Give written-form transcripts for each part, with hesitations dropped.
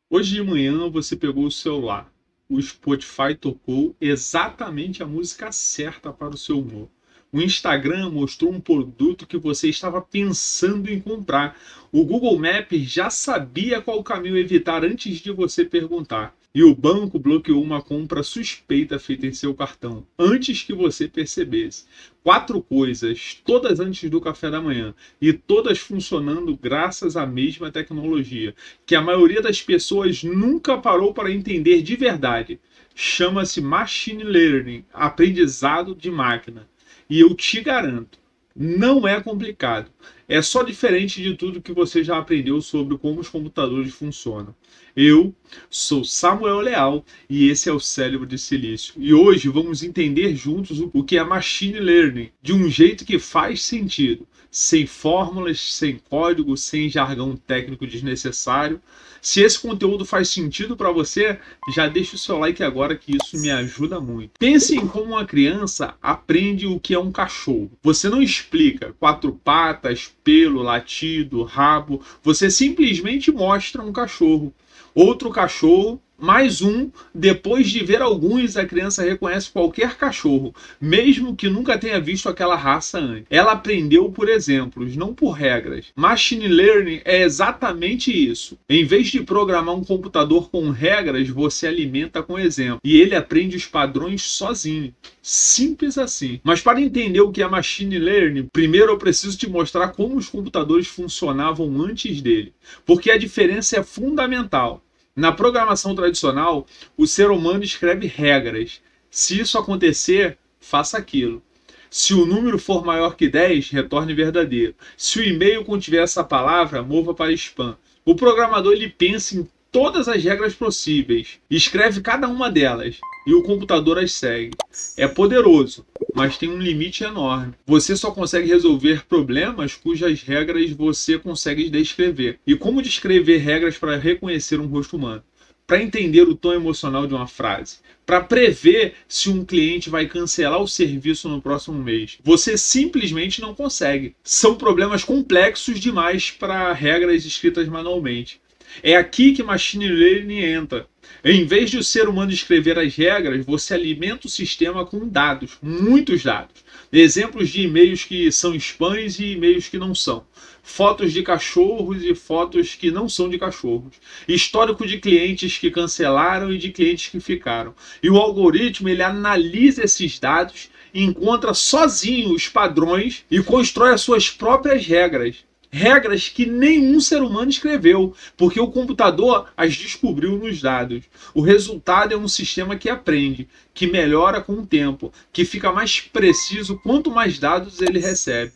Hoje de manhã você pegou o celular. O Spotify tocou exatamente a música certa para o seu humor. O Instagram mostrou um produto que você estava pensando em comprar. O Google Maps já sabia qual caminho evitar antes de você perguntar. E o banco bloqueou uma compra suspeita feita em seu cartão antes que você percebesse. Quatro coisas, todas antes do café da manhã e todas funcionando graças à mesma tecnologia que a maioria das pessoas nunca parou para entender de verdade. Chama-se Machine Learning, aprendizado de máquina. E eu te garanto, não é complicado. É só diferente de tudo que você já aprendeu sobre como os computadores funcionam. Eu sou Samuel Leal e esse é o Cérebro de Silício. E hoje vamos entender juntos o que é Machine Learning de um jeito que faz sentido, sem fórmulas, sem código, sem jargão técnico desnecessário. Se esse conteúdo faz sentido para você, já deixa o seu like agora que isso me ajuda muito. Pense em como uma criança aprende o que é um cachorro. Você não explica quatro patas, pelo, latido, rabo. Você simplesmente mostra um cachorro. Outro cachorro, mais um. Depois de ver alguns, a criança reconhece qualquer cachorro, mesmo que nunca tenha visto aquela raça antes. Ela aprendeu por exemplos, não por regras. Machine Learning é exatamente isso. Em vez de programar um computador com regras, você alimenta com exemplos. E ele aprende os padrões sozinho. Simples assim. Mas para entender o que é Machine Learning, primeiro eu preciso te mostrar como os computadores funcionavam antes dele. Porque a diferença é fundamental. Na programação tradicional, o ser humano escreve regras. Se isso acontecer, faça aquilo. Se o número for maior que 10, retorne verdadeiro. Se o e-mail contiver essa palavra, mova para spam. O programador ele pensa em todas as regras possíveis, escreve cada uma delas e o computador as segue. É poderoso, mas tem um limite enorme. Você só consegue resolver problemas cujas regras você consegue descrever. E como descrever regras para reconhecer um rosto humano? Para entender o tom emocional de uma frase, para prever se um cliente vai cancelar o serviço no próximo mês. Você simplesmente não consegue. São problemas complexos demais para regras escritas manualmente. É aqui que Machine Learning entra. Em vez de o ser humano escrever as regras, você alimenta o sistema com dados, muitos dados. Exemplos de e-mails que são spams e e-mails que não são. Fotos de cachorros e fotos que não são de cachorros. Histórico de clientes que cancelaram e de clientes que ficaram. E o algoritmo ele analisa esses dados, encontra sozinho os padrões e constrói as suas próprias regras. Regras que nenhum ser humano escreveu, porque o computador as descobriu nos dados. O resultado é um sistema que aprende, que melhora com o tempo, que fica mais preciso quanto mais dados ele recebe.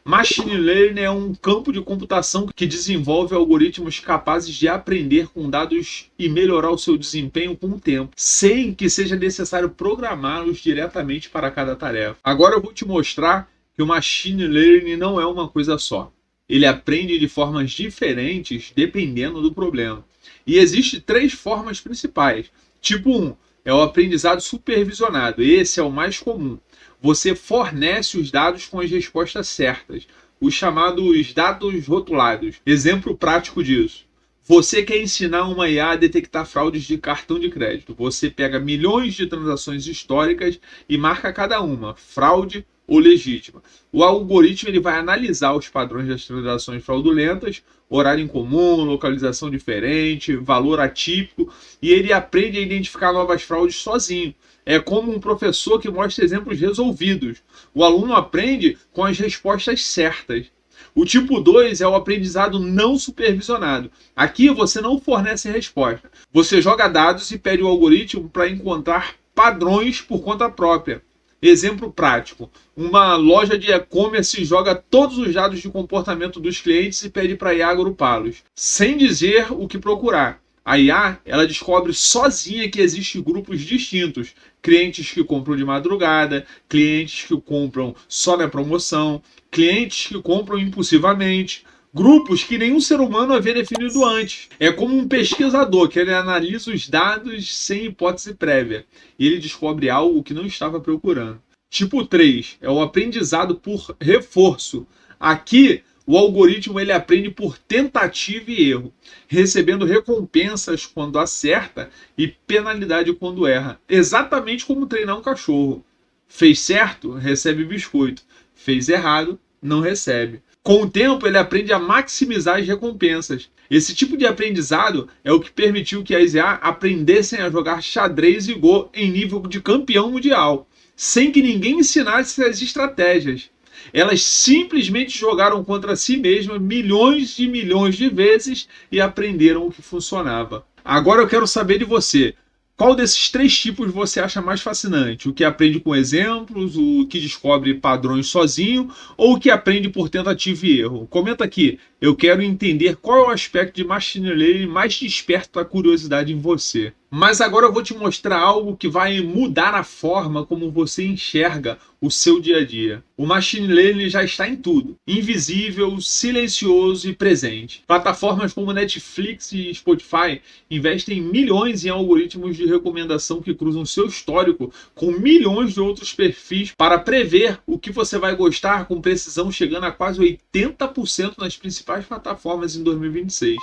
Machine Learning é um campo de computação que desenvolve algoritmos capazes de aprender com dados e melhorar o seu desempenho com o tempo, sem que seja necessário programá-los diretamente para cada tarefa. Agora eu vou te mostrar que o Machine Learning não é uma coisa só. Ele aprende de formas diferentes dependendo do problema. E existem três formas principais. Tipo 1 é o aprendizado supervisionado. Esse é o mais comum. Você fornece os dados com as respostas certas, os chamados dados rotulados. Exemplo prático disso. Você quer ensinar uma IA a detectar fraudes de cartão de crédito. Você pega milhões de transações históricas e marca cada uma, fraude ou legítima. O algoritmo ele vai analisar os padrões das transações fraudulentas, horário incomum, localização diferente, valor atípico, e ele aprende a identificar novas fraudes sozinho. É como um professor que mostra exemplos resolvidos. O aluno aprende com as respostas certas. O tipo 2 é o aprendizado não supervisionado. Aqui você não fornece resposta. Você joga dados e pede ao algoritmo para encontrar padrões por conta própria. Exemplo prático: uma loja de e-commerce joga todos os dados de comportamento dos clientes e pede para a IA agrupá-los, sem dizer o que procurar. A IA ela descobre sozinha que existem grupos distintos. Clientes que compram de madrugada, clientes que compram só na promoção, clientes que compram impulsivamente, grupos que nenhum ser humano havia definido antes. É como um pesquisador que ele analisa os dados sem hipótese prévia e ele descobre algo que não estava procurando. Tipo 3 é o aprendizado por reforço. Aqui O algoritmo ele aprende por tentativa e erro, recebendo recompensas quando acerta e penalidade quando erra. Exatamente como treinar um cachorro. Fez certo, recebe biscoito. Fez errado, não recebe. Com o tempo, ele aprende a maximizar as recompensas. Esse tipo de aprendizado é o que permitiu que as IA aprendessem a jogar xadrez e Go em nível de campeão mundial, sem que ninguém ensinasse as estratégias. Elas simplesmente jogaram contra si mesmas milhões de vezes e aprenderam o que funcionava. Agora eu quero saber de você. Qual desses três tipos você acha mais fascinante? O que aprende com exemplos, o que descobre padrões sozinho ou o que aprende por tentativa e erro? Comenta aqui. Eu quero entender qual é o aspecto de Machine Learning mais desperta a curiosidade em você. Mas agora eu vou te mostrar algo que vai mudar a forma como você enxerga o seu dia a dia. O Machine Learning já está em tudo. Invisível, silencioso e presente. Plataformas como Netflix e Spotify investem milhões em algoritmos de recomendação que cruzam seu histórico com milhões de outros perfis para prever o que você vai gostar com precisão, chegando a quase 80% nas principais plataformas em 2026.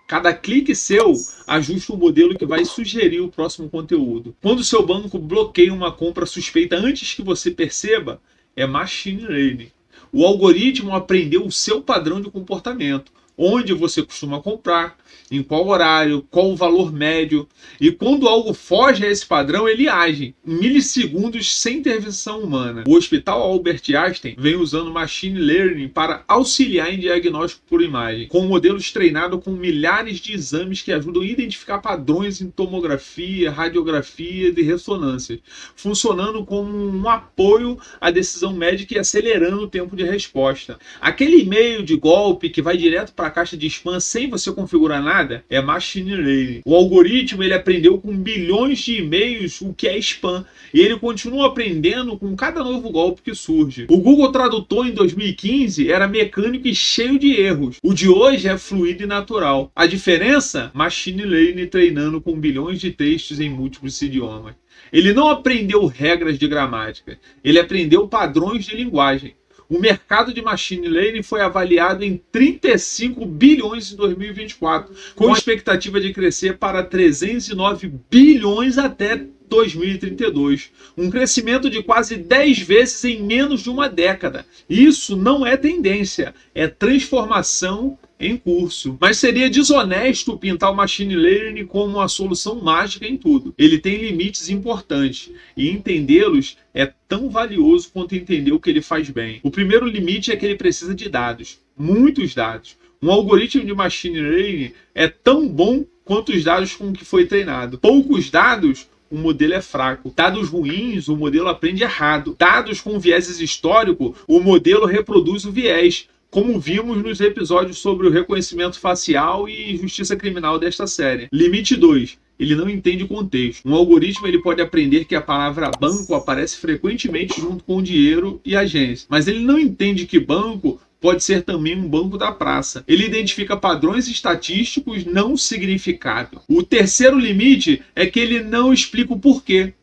Cada clique seu ajusta o modelo que vai sugerir o próximo conteúdo. Quando o seu banco bloqueia uma compra suspeita antes que você perceba, é Machine Learning. O algoritmo aprendeu o seu padrão de comportamento, onde você costuma comprar, em qual horário, qual o valor médio. E quando algo foge a esse padrão, ele age em milissegundos sem intervenção humana. O Hospital Albert Einstein vem usando Machine Learning para auxiliar em diagnóstico por imagem, com modelos treinados com milhares de exames que ajudam a identificar padrões em tomografia, radiografia e ressonância, funcionando como um apoio à decisão médica e acelerando o tempo de resposta. Aquele e-mail de golpe que vai direto para a caixa de spam sem você configurar nada é Machine Learning. O algoritmo ele aprendeu com bilhões de e-mails o que é spam e ele continua aprendendo com cada novo golpe que surge. O Google Tradutor em 2015 era mecânico e cheio de erros. O de hoje é fluido e natural. A diferença? Machine Learning treinando com bilhões de textos em múltiplos idiomas. Ele não aprendeu regras de gramática, ele aprendeu padrões de linguagem. O mercado de Machine Learning foi avaliado em 35 bilhões em 2024, com expectativa de crescer para 309 bilhões até 2032. Um crescimento de quase 10 vezes em menos de uma década. Isso não é tendência, é transformação em curso. Mas seria desonesto pintar o Machine Learning como uma solução mágica em tudo. Ele tem limites importantes e entendê-los é tão valioso quanto entender o que ele faz bem. O primeiro limite é que ele precisa de dados, muitos dados. Um algoritmo de Machine Learning é tão bom quanto os dados com que foi treinado. Poucos dados, o modelo é fraco. Dados ruins, o modelo aprende errado. Dados com vieses histórico, o modelo reproduz o viés, como vimos nos episódios sobre o reconhecimento facial e justiça criminal desta série. Limite 2. Ele não entende o contexto. Um algoritmo ele pode aprender que a palavra banco aparece frequentemente junto com dinheiro e agência, mas ele não entende que banco pode ser também um banco da praça. Ele identifica padrões estatísticos não significados. O terceiro limite é que ele não explica o porquê.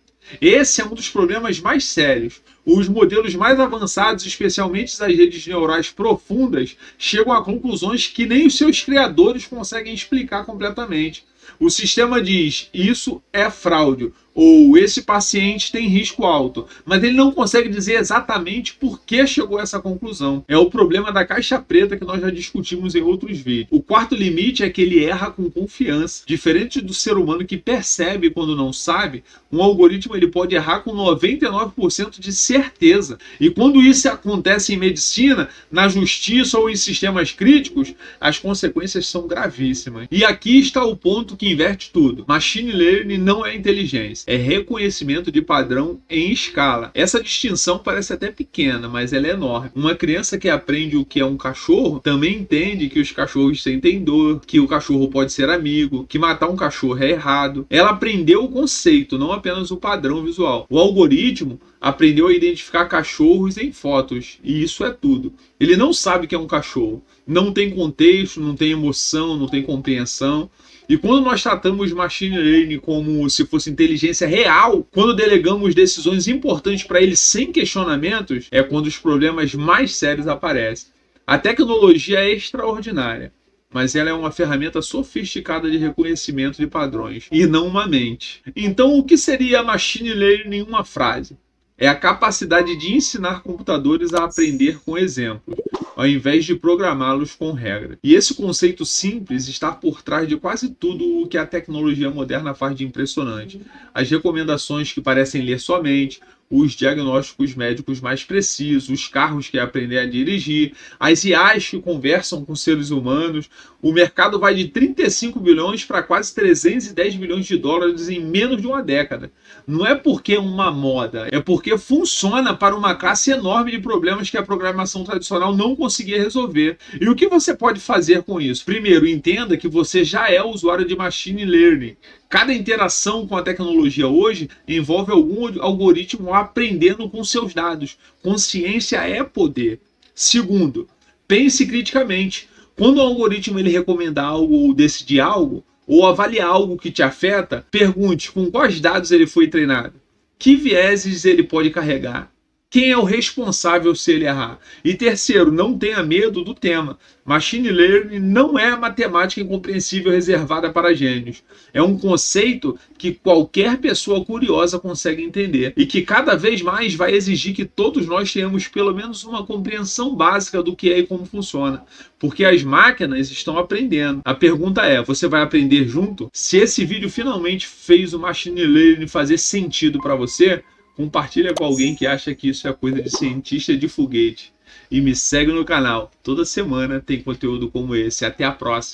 Esse é um dos problemas mais sérios. Os modelos mais avançados, especialmente as redes neurais profundas, chegam a conclusões que nem os seus criadores conseguem explicar completamente. O sistema diz, isso é fraude, ou esse paciente tem risco alto, mas ele não consegue dizer exatamente por que chegou a essa conclusão. É o problema da caixa preta que nós já discutimos em outros vídeos. O quarto limite é que ele erra com confiança. Diferente do ser humano que percebe quando não sabe, um algoritmo ele pode errar com 99% de certeza. E quando isso acontece em medicina, na justiça ou em sistemas críticos, as consequências são gravíssimas. E aqui está o ponto que inverte tudo. Machine Learning não é inteligência. É reconhecimento de padrão em escala. Essa distinção parece até pequena, mas ela é enorme. Uma criança que aprende o que é um cachorro também entende que os cachorros sentem dor, que o cachorro pode ser amigo, que matar um cachorro é errado. Ela aprendeu o conceito, não apenas o padrão visual. O algoritmo aprendeu a identificar cachorros em fotos, e isso é tudo. Ele não sabe que é um cachorro. Não tem contexto, não tem emoção, não tem compreensão. E quando nós tratamos Machine Learning como se fosse inteligência real, quando delegamos decisões importantes para ele sem questionamentos, é quando os problemas mais sérios aparecem. A tecnologia é extraordinária, mas ela é uma ferramenta sofisticada de reconhecimento de padrões e não uma mente. Então, o que seria machine learning em uma frase? É a capacidade de ensinar computadores a aprender com exemplos, ao invés de programá-los com regras. E esse conceito simples está por trás de quase tudo o que a tecnologia moderna faz de impressionante. As recomendações que parecem ler somente, os diagnósticos médicos mais precisos, os carros que aprendem a dirigir, as IAs que conversam com seres humanos. O mercado vai de 35 bilhões para quase 310 bilhões de dólares em menos de uma década. Não é porque é uma moda, é porque funciona para uma classe enorme de problemas que a programação tradicional não conseguia resolver. E o que você pode fazer com isso? Primeiro, entenda que você já é usuário de machine learning. Cada interação com a tecnologia hoje envolve algum algoritmo aprendendo com seus dados. Consciência é poder. Segundo, pense criticamente. Quando o algoritmo ele recomenda algo ou decidir algo, ou avaliar algo que te afeta, pergunte com quais dados ele foi treinado, que vieses ele pode carregar, quem é o responsável se ele errar. E terceiro, não tenha medo do tema. Machine Learning não é a matemática incompreensível reservada para gênios. É um conceito que qualquer pessoa curiosa consegue entender e que cada vez mais vai exigir que todos nós tenhamos pelo menos uma compreensão básica do que é e como funciona. Porque as máquinas estão aprendendo. A pergunta é, você vai aprender junto? Se esse vídeo finalmente fez o Machine Learning fazer sentido para você, compartilha com alguém que acha que isso é coisa de cientista de foguete. E me segue no canal. Toda semana tem conteúdo como esse. Até a próxima.